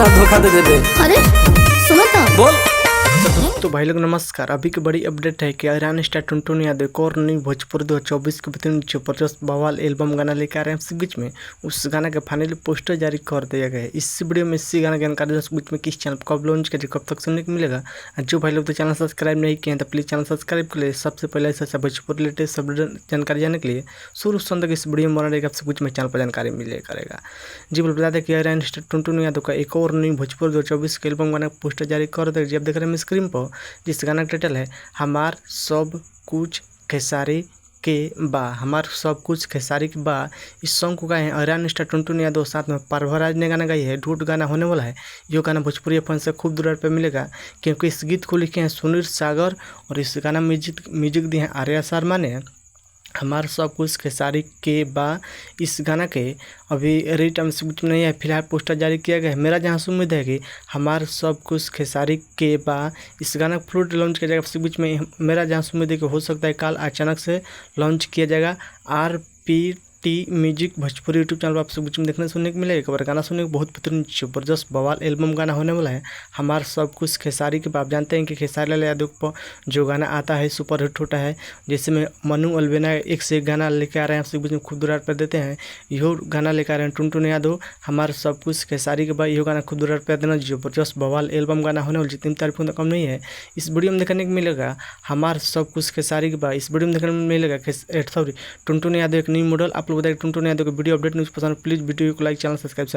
ना धोखा दे देबे। अरे सुनो तो। बोल। तो भाई लोग नमस्कार। अभी की बड़ी अपडेट है कि आर्यन स्टार टुनटुन यादव एक और नई भोजपुरी 2024 के बेहतरीन जबरदस्त बवाल एल्बम गाना लेकर आ रहे हैं इसी बीच में उस गाना का फाइनली पोस्टर जारी कर दिया गया है। इसी वीडियो में इसी गाना की जानकारी दोस्तों बीच में किस चैनल पर कब लॉन्च करें, कब तक सुनने को मिलेगा। जो भाई लोग तो चैनल सब्सक्राइब नहीं किए हैं तो प्लीज़ चैनल सब्सक्राइब कर ले। सबसे पहले ऐसा भोजपुरी रिलेटेड सब जानकारी जानने के लिए शुरू से अंत तक इस वीडियो में बना रहेगा। आपसे कुछ में चैनल पर जानकारी मिले करेगा। जी बोल बता दें कि आर्यन स्टार टुनटुन यादव का एक और नई भोजपुरी 2024 के एल्बम गाना पोस्टर जारी कर दिया। जब देख रहे हैं स्क्रीन पर जिस गाना का टाइटल है हमार सब कुछ खेसारी के बा। हमार सब कुछ खेसारी के बा। इस सॉन्ग को गाए हैं आर्यन स्टार टुनटुन यादव, साथ में प्रभराज ने गाना गाई है। डूट गाना होने वाला है। ये गाना भोजपुरी फन से खूब दूर पे मिलेगा क्योंकि इस गीत को लिखे हैं सुनील सागर और इस गाना म्यूजिक दिए हैं आर्या शर्मा ने। हमार सब कुछ खेसारी के बा इस गाना के अभी रेट कुछ नहीं है, फिलहाल पोस्टर जारी किया गया है। मेरा जहाँ से उम्मीद है कि हमार सब कुछ खेसारी के बा इस गाना को फ्लूट लॉन्च किया जाएगा। बीच में मेरा जहाँ से उम्मीद है कि हो सकता है कल अचानक से लॉन्च किया जाएगा। RPT music Bhojpuri YouTube channel पर आपसे बीच में देखने सुनने को मिलेगा। एक बार गाना सुनने को बहुत बेहतरीन जबरदस्त बवाल एल्बम गाना होने वाला है हमार सब कुछ खेसारी के बाप। जानते हैं कि खेसारी लाल यादव पर जो गाना आता है सुपर हिट होता है। जैसे में मनु अलवेना एक से एक गाना लेकर आ रहे हैं, आपसे बीच में खूब दूर पर देते हैं। यो गाना लेकर आ रहे हैं टुनटुन यादव हमार सब कुछ खेसारी के बाद। यो गाना खूब दूर पर देना जबरदस्त बवाल एल्बम गाना होने वाला, जितनी तारीफ कम नहीं है। इस वीडियो में देखने को मिलेगा हमार सब कुछ खेसारी के बाद। इस वीडियो में देखने को मिलेगा सॉरी टुनटुन यादव एक न्यू मॉडल। आप लोग बताइए टुनटुन यादव के वीडियो अपडेट न्यूज़ पसंद प्लीज़ वीडियो को लाइक, चैनल सब्सक्राइब।